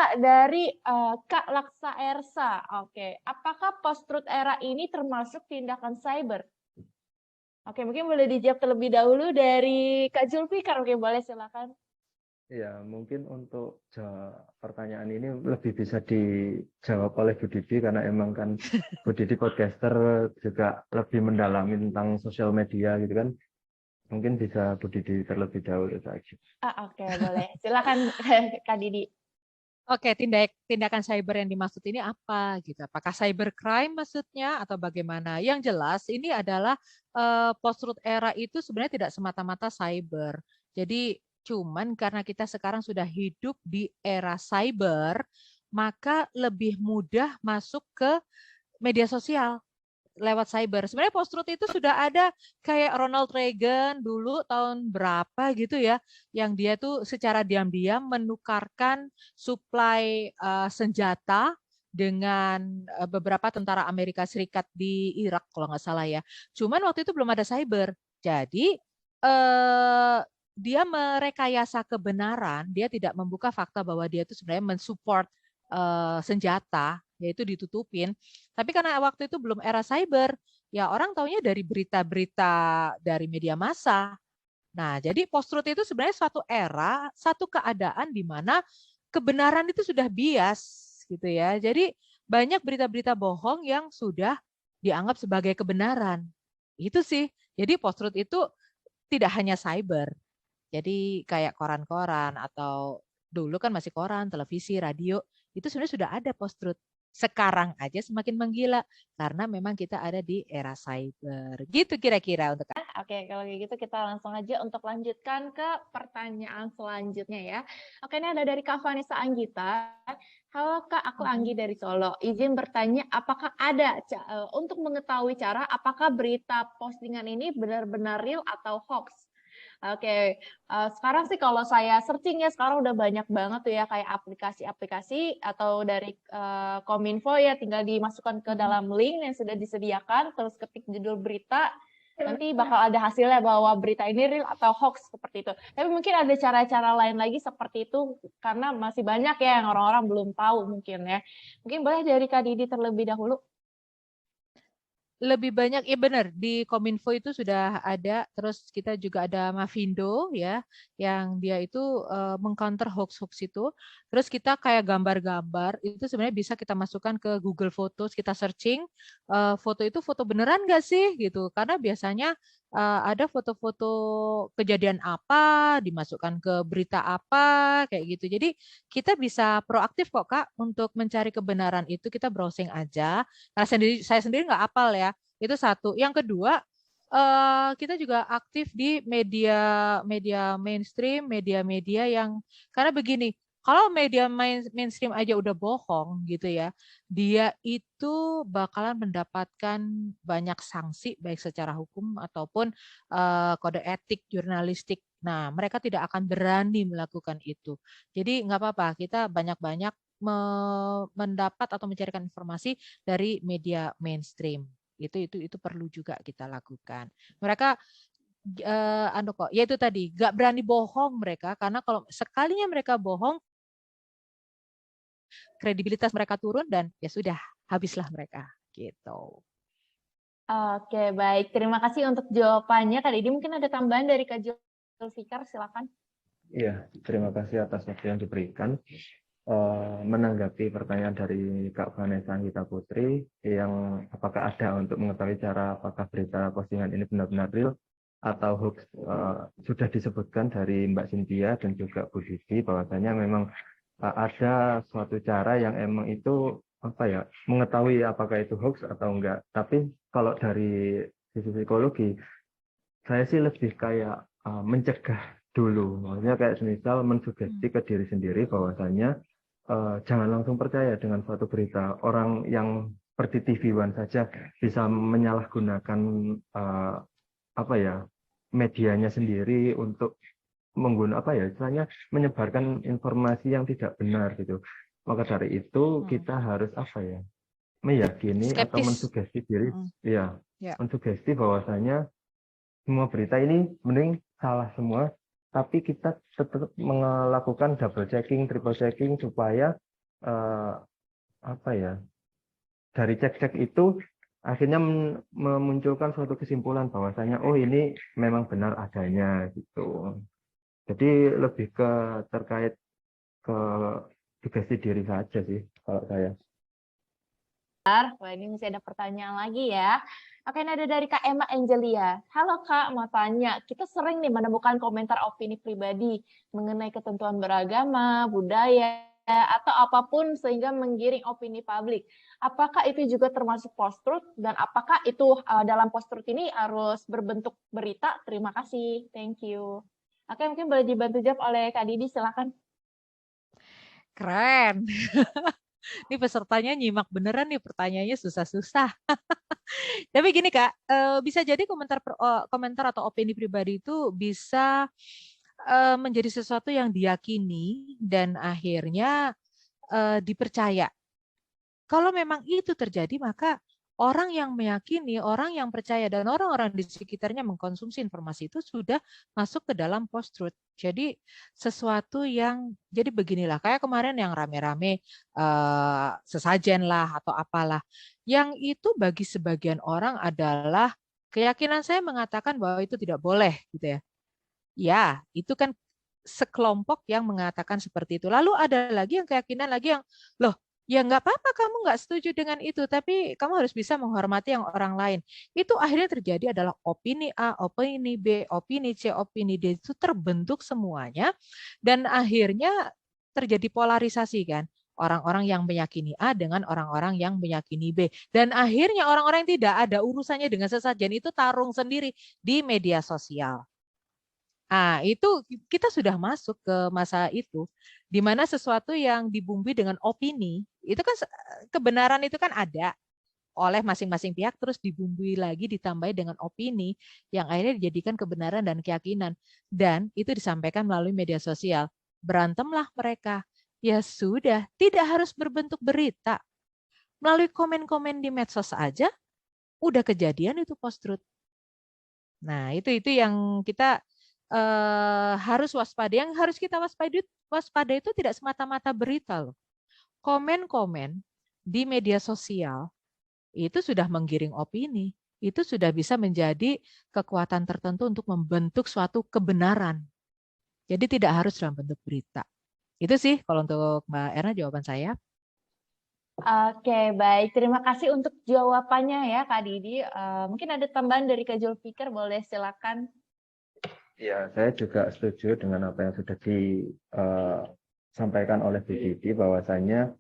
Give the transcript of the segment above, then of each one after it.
pertama dari Kak Laksa Ersa. Oke, apakah post-truth era ini termasuk tindakan cyber? Oke, mungkin boleh dijawab terlebih dahulu dari Kak Zulfikar. Oke, boleh silakan. Ya, mungkin untuk pertanyaan ini lebih bisa dijawab oleh Bu Didi karena emang kan Bu Didi podcaster juga lebih mendalami tentang sosial media gitu kan. Mungkin bisa Bu Didi terlebih dahulu saja. Oke, boleh. Silakan Kak Didi. Oke, tindakan cyber yang dimaksud ini apa gitu? Apakah cybercrime maksudnya atau bagaimana? Yang jelas ini adalah post-truth era itu sebenarnya tidak semata-mata cyber. Jadi cuman karena kita sekarang sudah hidup di era cyber, maka lebih mudah masuk ke media sosial lewat cyber. Sebenarnya post-truth itu sudah ada kayak Ronald Reagan dulu tahun berapa gitu ya, yang dia tuh secara diam-diam menukarkan suplai senjata dengan beberapa tentara Amerika Serikat di Irak kalau nggak salah ya. Cuman waktu itu belum ada cyber. Jadi dia merekayasa kebenaran, dia tidak membuka fakta bahwa dia itu sebenarnya mensupport senjata, yaitu ditutupin. Tapi karena waktu itu belum era cyber, ya orang taunya dari berita-berita dari media massa. Nah, jadi post-truth itu sebenarnya suatu era, satu keadaan di mana kebenaran itu sudah bias, gitu ya. Jadi banyak berita-berita bohong yang sudah dianggap sebagai kebenaran. Itu sih. Jadi post-truth itu tidak hanya cyber. Jadi kayak koran-koran atau dulu kan masih koran, televisi, radio, itu sebenarnya sudah ada post-truth. Sekarang aja semakin menggila karena memang kita ada di era cyber. Gitu kira-kira untuk Oke, kalau kayak gitu kita langsung aja untuk lanjutkan ke pertanyaan selanjutnya ya. Oke, ini ada dari Kak Vanessa Anggita. Halo Kak, aku Anggi dari Solo. Izin bertanya, apakah ada untuk mengetahui cara apakah berita postingan ini benar-benar real atau hoax? Oke, sekarang sih kalau saya searching ya, sekarang udah banyak banget tuh ya kayak aplikasi-aplikasi atau dari Kominfo ya, tinggal dimasukkan ke dalam link yang sudah disediakan, terus ketik judul berita, nanti bakal ada hasilnya bahwa berita ini real atau hoax seperti itu. Tapi mungkin ada cara-cara lain lagi seperti itu karena masih banyak ya yang orang-orang belum tahu mungkin ya. Mungkin boleh dari Kak Didi terlebih dahulu. lebih banyak ya benar di Kominfo itu sudah ada, terus kita juga ada Mavindo ya yang dia itu mengcounter hoax-hoax itu. Terus kita kayak gambar-gambar itu sebenarnya bisa kita masukkan ke Google Photos, kita searching foto itu foto beneran nggak sih gitu, karena biasanya ada foto-foto kejadian apa dimasukkan ke berita apa kayak gitu. Jadi kita bisa proaktif kok Kak untuk mencari kebenaran itu, kita browsing aja. Karena saya sendiri nggak hafal ya. Itu satu. Yang kedua, kita juga aktif di media mainstream, media-media yang karena begini, kalau media mainstream aja udah bohong gitu ya, dia itu bakalan mendapatkan banyak sanksi baik secara hukum ataupun kode etik jurnalistik. Nah, mereka tidak akan berani melakukan itu. Jadi nggak apa-apa, kita banyak-banyak mendapat atau mencarikan informasi dari media mainstream. Itu perlu juga kita lakukan. Mereka ya itu tadi nggak berani bohong mereka, karena kalau sekalinya mereka bohong, kredibilitas mereka turun dan ya sudah habislah mereka gitu. Oke, baik. Terima kasih untuk jawabannya. Kak Didi mungkin ada tambahan dari Kak Zulfikar, silakan. Iya, terima kasih atas waktu yang diberikan. Menanggapi pertanyaan dari Kak Vanessa Anggita Putri yang apakah ada untuk mengetahui cara apakah berita postingan ini benar-benar real atau hoax, sudah disebutkan dari Mbak Cynthia dan juga Bu Didi bahwasanya memang ada suatu cara yang emang itu apa ya, mengetahui apakah itu hoax atau enggak. Tapi kalau dari sisi psikologi, saya sih lebih kayak mencegah dulu. Maksudnya kayak semisal mensugesti ke diri sendiri bahwasanya jangan langsung percaya dengan suatu berita. Orang yang seperti TV One saja bisa menyalahgunakan apa ya, medianya sendiri untuk menggunakan apa ya, istilahnya menyebarkan informasi yang tidak benar gitu. Maka dari itu kita harus apa ya, meyakini atau Skeptis. mensugesti diri, ya, mensugesti bahwasanya semua berita ini mending salah semua, tapi kita tetap melakukan double checking, triple checking supaya eh, apa ya, dari cek-cek itu akhirnya memunculkan suatu kesimpulan bahwasanya oh ini memang benar adanya gitu. Jadi lebih ke terkait ke sugesti diri saja sih kalau saya. Wah, ini masih ada pertanyaan lagi ya. Oke, ini ada dari Kak Emma Angelia. Halo Kak, mau tanya, kita sering nih menemukan komentar opini pribadi mengenai ketentuan beragama, budaya, atau apapun sehingga menggiring opini publik. Apakah itu juga termasuk post-truth dan apakah itu dalam post-truth ini harus berbentuk berita? Terima kasih, thank you. Oke, mungkin boleh dibantu jawab oleh Kak Didi, silakan. Keren. Ini pesertanya nyimak beneran nih, pertanyaannya susah-susah. Tapi gini Kak, bisa jadi komentar atau opini pribadi itu bisa menjadi sesuatu yang diyakini dan akhirnya dipercaya. Kalau memang itu terjadi, maka orang yang meyakini, orang yang percaya, dan orang-orang di sekitarnya mengkonsumsi informasi itu sudah masuk ke dalam post-truth. Jadi sesuatu yang, jadi beginilah, kayak kemarin yang rame-rame sesajen lah atau apalah. Yang itu bagi sebagian orang adalah keyakinan saya mengatakan bahwa itu tidak boleh gitu ya. Ya, itu kan sekelompok yang mengatakan seperti itu. Lalu ada lagi yang keyakinan lagi yang, loh, ya nggak apa-apa kamu nggak setuju dengan itu, tapi kamu harus bisa menghormati yang orang lain. Itu akhirnya terjadi adalah opini A, opini B, opini C, opini D, itu terbentuk semuanya, dan akhirnya terjadi polarisasi kan. Orang-orang yang meyakini A dengan orang-orang yang meyakini B. Dan akhirnya orang-orang yang tidak ada urusannya dengan sesajen itu tarung sendiri di media sosial. Ah, itu kita sudah masuk ke masa itu, di mana sesuatu yang dibumbui dengan opini, itu kan kebenaran itu kan ada oleh masing-masing pihak, terus dibumbui lagi, ditambahi dengan opini, yang akhirnya dijadikan kebenaran dan keyakinan. Dan itu disampaikan melalui media sosial. Berantemlah mereka. Ya sudah, tidak harus berbentuk berita. Melalui komen-komen di medsos aja, udah kejadian itu post-truth. Nah, itu yang kita harus waspada. Yang harus kita waspada itu tidak semata-mata berita loh. Komen-komen di media sosial itu sudah menggiring opini. Itu sudah bisa menjadi kekuatan tertentu untuk membentuk suatu kebenaran. Jadi tidak harus dalam bentuk berita. Itu sih kalau untuk Mbak Erna jawaban saya. Oke, baik. Terima kasih untuk jawabannya ya, Kak Didi. Mungkin ada tambahan dari Kak Zulfikar, boleh silakan. Ya, saya juga setuju dengan apa yang sudah disampaikan oleh Bu Didi bahwasanya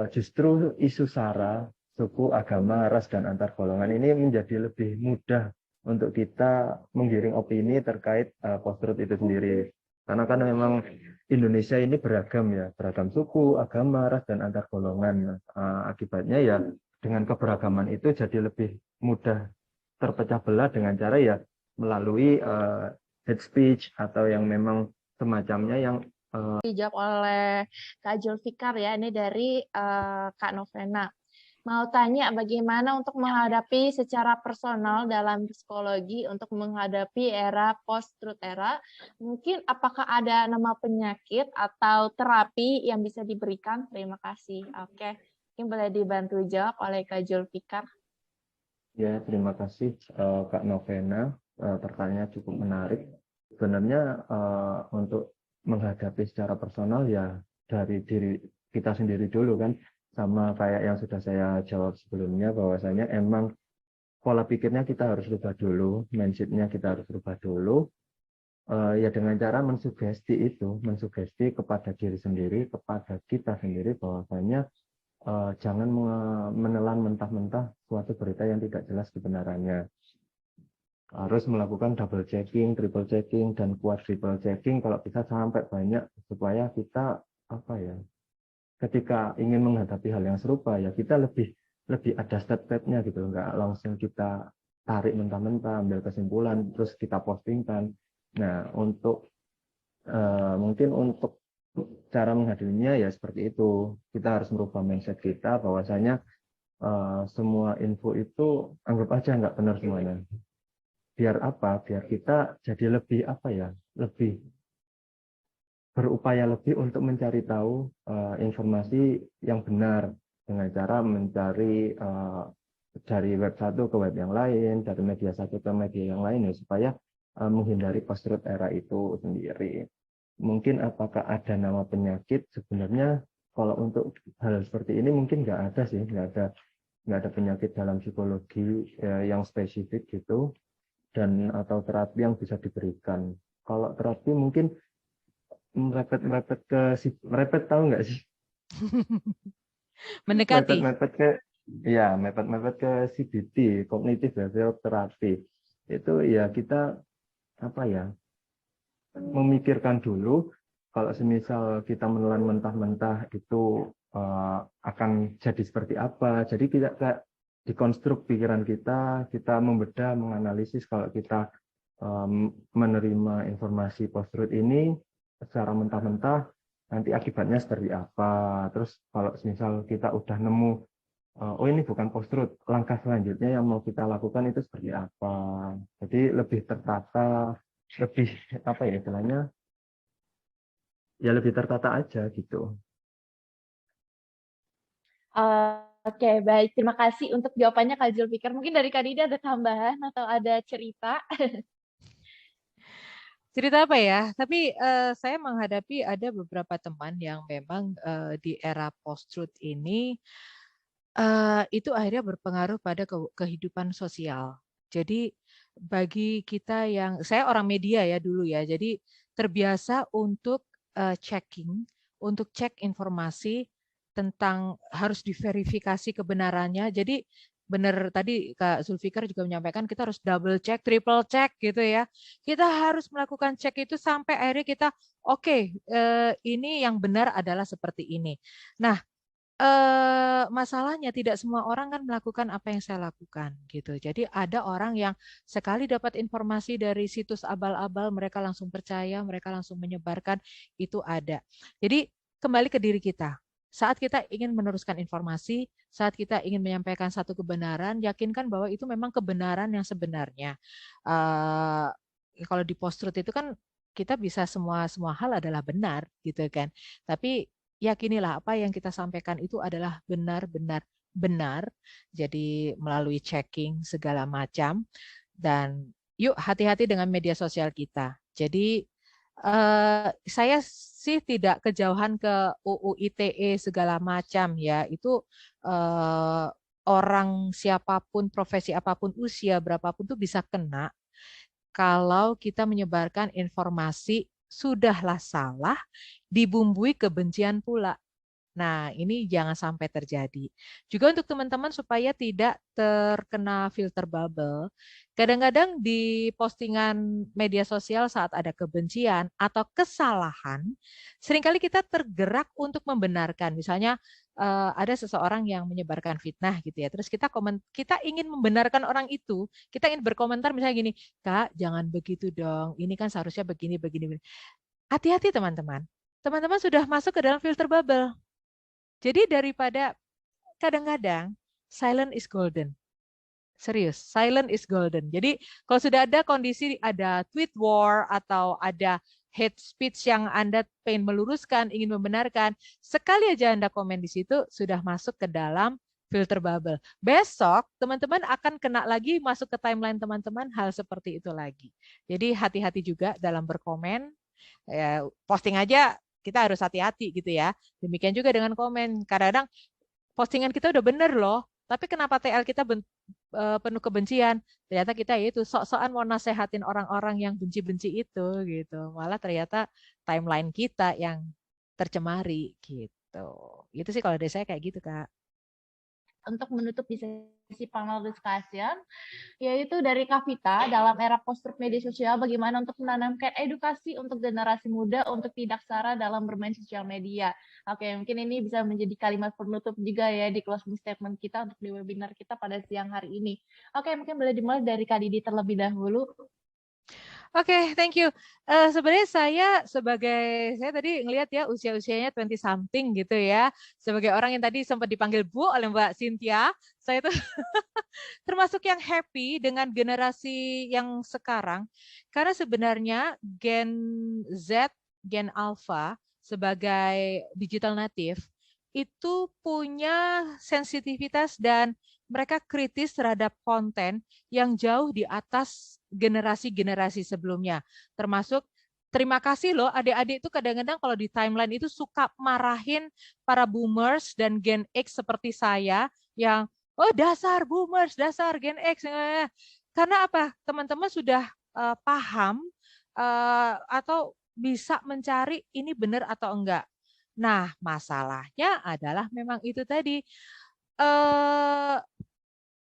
justru isu SARA, suku, agama, ras, dan antar golongan ini menjadi lebih mudah untuk kita menggiring opini terkait post-truth itu sendiri. Karena kan memang Indonesia ini beragam ya, beragam suku, agama, ras, dan antar golongan. Akibatnya ya dengan keberagaman itu jadi lebih mudah terpecah belah dengan cara ya melalui hate speech atau yang memang semacamnya yang Dijawab oleh Kak Zulfikar ya, ini dari Kak Novena. Mau tanya bagaimana untuk menghadapi secara personal dalam psikologi untuk menghadapi era post-truth era. Mungkin apakah ada nama penyakit atau terapi yang bisa diberikan? Terima kasih. Oke, mungkin boleh dibantu jawab oleh Kak Zulfikar. Ya, terima kasih Kak Novena. Pertanyaan cukup menarik. Sebenarnya untuk menghadapi secara personal ya dari diri kita sendiri dulu kan. Sama kayak yang sudah saya jawab sebelumnya bahwasanya emang pola pikirnya kita harus rubah dulu, mindsetnya kita harus rubah dulu. Ya dengan cara mensugesti kepada diri sendiri, kepada kita sendiri bahwasanya jangan menelan mentah-mentah suatu berita yang tidak jelas kebenarannya. Harus melakukan double checking, triple checking, dan quadruple checking kalau bisa sampai banyak supaya kita apa ya, ketika ingin menghadapi hal yang serupa ya kita lebih ada step-stepnya gitu, nggak langsung kita tarik mentah-mentah, ambil kesimpulan terus kita postingkan. Nah mungkin untuk cara menghadapinya ya seperti itu, kita harus merubah mindset kita bahwasanya semua info itu anggap aja nggak benar semuanya. Biar apa? Biar kita jadi lebih apa ya, lebih berupaya lebih untuk mencari tahu informasi yang benar dengan cara mencari dari web satu ke web yang lain, dari media satu ke media yang lain ya, supaya menghindari post-truth era itu sendiri. Mungkin apakah ada nama penyakit? Sebenarnya kalau untuk hal seperti ini mungkin nggak ada sih, nggak ada penyakit dalam psikologi yang spesifik gitu, dan atau terapi yang bisa diberikan. Kalau terapi mungkin merepet tahu nggak sih? Mendekati. Mepet ke CBT, Cognitive Behavioral Therapy. Itu ya kita memikirkan dulu kalau semisal kita menelan mentah-mentah itu akan jadi seperti apa. Jadi kita dikonstruk pikiran kita membedah, menganalisis kalau kita menerima informasi post-truth ini secara mentah-mentah, nanti akibatnya seperti apa. Terus kalau misal kita udah nemu, oh ini bukan post-truth, langkah selanjutnya yang mau kita lakukan itu seperti apa. Jadi lebih tertata, lebih istilahnya, ya lebih tertata aja gitu. Oke, baik. Terima kasih untuk jawabannya Kak Zulfikar. Mungkin dari Kak Dida ada tambahan atau ada cerita? Cerita apa ya? Tapi saya menghadapi ada beberapa teman yang memang di era post-truth ini itu akhirnya berpengaruh pada kehidupan sosial. Jadi bagi kita yang, saya orang media ya dulu ya, jadi terbiasa untuk checking, untuk cek informasi tentang harus diverifikasi kebenarannya. Jadi benar tadi Kak Zulfikar juga menyampaikan kita harus double check, triple check gitu ya. Kita harus melakukan cek itu sampai akhirnya kita oke, ini yang benar adalah seperti ini. Nah, masalahnya tidak semua orang kan melakukan apa yang saya lakukan gitu. Jadi ada orang yang sekali dapat informasi dari situs abal-abal mereka langsung percaya, mereka langsung menyebarkan, itu ada. Jadi kembali ke diri kita. Saat kita ingin meneruskan informasi, saat kita ingin menyampaikan satu kebenaran, yakinkan bahwa itu memang kebenaran yang sebenarnya. Kalau di post-truth itu kan kita bisa semua hal adalah benar gitu kan. Tapi yakinilah apa yang kita sampaikan itu adalah benar-benar benar. Jadi melalui checking segala macam, dan yuk hati-hati dengan media sosial kita. Jadi saya sih tidak kejauhan ke UU ITE segala macam ya. Itu orang siapapun, profesi apapun, usia berapapun tuh bisa kena kalau kita menyebarkan informasi sudahlah salah, dibumbui kebencian pula. Nah, ini jangan sampai terjadi. Juga untuk teman-teman supaya tidak terkena filter bubble. Kadang-kadang di postingan media sosial saat ada kebencian atau kesalahan, seringkali kita tergerak untuk membenarkan. Misalnya ada seseorang yang menyebarkan fitnah gitu ya. Terus kita ingin membenarkan orang itu. Kita ingin berkomentar misalnya gini, "Kak, jangan begitu dong. Ini kan seharusnya begini, begini." Hati-hati teman-teman. Teman-teman sudah masuk ke dalam filter bubble. Jadi daripada kadang-kadang silent is golden. Serius, silent is golden. Jadi kalau sudah ada kondisi ada tweet war atau ada hate speech yang Anda pengen meluruskan, ingin membenarkan, sekali aja Anda komen di situ sudah masuk ke dalam filter bubble. Besok teman-teman akan kena lagi masuk ke timeline teman-teman hal seperti itu lagi. Jadi hati-hati juga dalam berkomen. Ya, posting aja kita harus hati-hati gitu ya. Demikian juga dengan komen. Kadang-kadang postingan kita udah bener loh, tapi kenapa TL kita penuh kebencian? Ternyata kita itu sok-sokan mau nasehatin orang-orang yang benci-benci itu gitu. Malah ternyata timeline kita yang tercemari gitu. Itu sih kalau dari saya kayak gitu, Kak. Untuk menutup di sesi panel discussion, yaitu dari Kavita, dalam era post-truth media sosial, bagaimana untuk menanamkan edukasi untuk generasi muda untuk tidak sara dalam bermain sosial media. Oke, mungkin ini bisa menjadi kalimat penutup juga ya di closing statement kita untuk di webinar kita pada siang hari ini. Oke, mungkin boleh dimulai dari Kak Didi terlebih dahulu. Oke, thank you. Sebenarnya saya tadi ngelihat ya usia-usianya 20 something gitu ya. Sebagai orang yang tadi sempat dipanggil Bu oleh Mbak Cynthia, saya itu termasuk yang happy dengan generasi yang sekarang. Karena sebenarnya Gen Z Gen Alpha sebagai digital native itu punya sensitivitas dan mereka kritis terhadap konten yang jauh di atas generasi-generasi sebelumnya. Termasuk terima kasih loh adik-adik itu kadang-kadang kalau di timeline itu suka marahin para boomers dan Gen X seperti saya yang oh dasar boomers, dasar Gen X. Karena apa? Teman-teman sudah paham atau bisa mencari ini benar atau enggak. Nah, masalahnya adalah memang itu tadi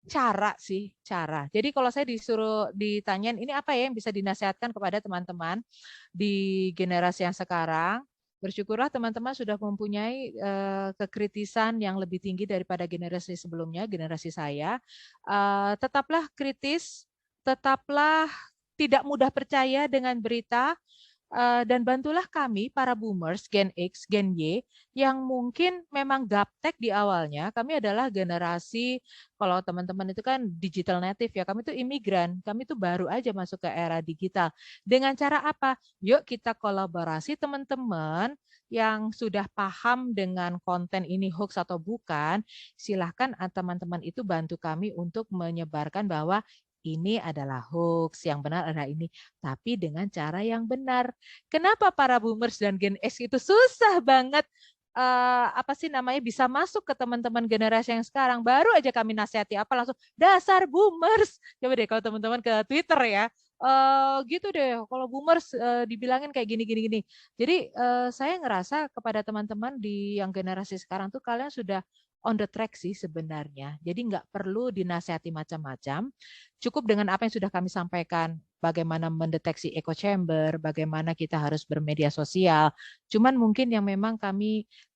cara sih, cara. Jadi kalau saya disuruh ditanyain ini apa ya yang bisa dinasihatkan kepada teman-teman di generasi yang sekarang, bersyukurlah teman-teman sudah mempunyai kekritisan yang lebih tinggi daripada generasi sebelumnya, generasi saya. Tetaplah kritis, tetaplah tidak mudah percaya dengan berita, dan bantulah kami para boomers, Gen X, Gen Y, yang mungkin memang gaptek di awalnya. Kami adalah generasi, kalau teman-teman itu kan digital native ya, kami itu imigran, kami itu baru aja masuk ke era digital. Dengan cara apa? Yuk kita kolaborasi teman-teman yang sudah paham dengan konten ini hoax atau bukan, silahkan teman-teman itu bantu kami untuk menyebarkan bahwa ini adalah hoax, yang benar adalah ini, tapi dengan cara yang benar. Kenapa para boomers dan Gen X itu susah banget apa sih namanya bisa masuk ke teman-teman generasi yang sekarang? Baru aja kami nasihati apa langsung dasar boomers. Coba deh kalau teman-teman ke Twitter ya. Gitu deh kalau boomers dibilangin kayak gini. Jadi saya ngerasa kepada teman-teman di yang generasi sekarang tuh kalian sudah on the track sih sebenarnya. Jadi nggak perlu dinasihati macam-macam. Cukup dengan apa yang sudah kami sampaikan, bagaimana mendeteksi echo chamber, bagaimana kita harus bermedia sosial. Cuman mungkin yang memang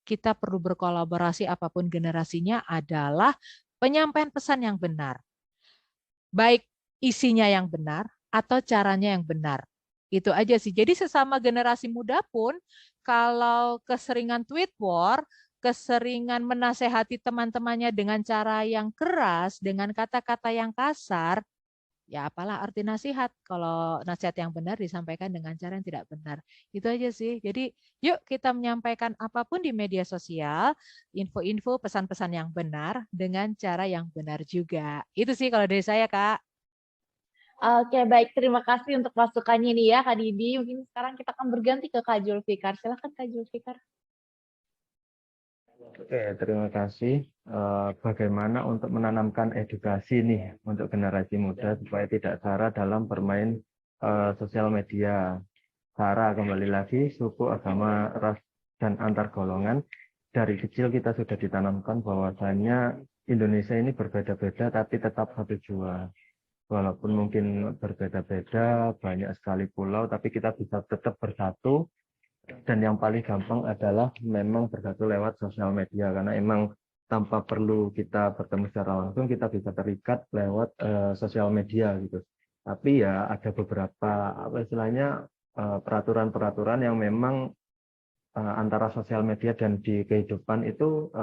kita perlu berkolaborasi apapun generasinya adalah penyampaian pesan yang benar. Baik isinya yang benar atau caranya yang benar. Itu aja sih. Jadi sesama generasi muda pun kalau keseringan tweet war, keseringan menasehati teman-temannya dengan cara yang keras, dengan kata-kata yang kasar, ya apalah arti nasihat kalau nasihat yang benar disampaikan dengan cara yang tidak benar. Itu aja sih. Jadi yuk kita menyampaikan apapun di media sosial, info-info, pesan-pesan yang benar dengan cara yang benar juga. Itu sih kalau dari saya, Kak. Oke, baik. Terima kasih untuk masukannya nih ya, Kak Didi. Mungkin sekarang kita akan berganti ke Kak Julfikar. Silahkan Kak Julfikar. Oke, terima kasih. Bagaimana untuk menanamkan edukasi nih untuk generasi muda supaya tidak sara dalam bermain sosial media. Sara kembali lagi, suku, agama, ras, dan antar golongan. Dari kecil kita sudah ditanamkan bahwasannya Indonesia ini berbeda-beda tapi tetap satu jua. Walaupun mungkin berbeda-beda, banyak sekali pulau, tapi kita bisa tetap bersatu. Dan yang paling gampang adalah memang bersatu lewat sosial media, karena emang tanpa perlu kita bertemu secara langsung, kita bisa terikat lewat sosial media gitu. Tapi ya ada beberapa apa istilahnya peraturan-peraturan yang memang antara sosial media dan di kehidupan itu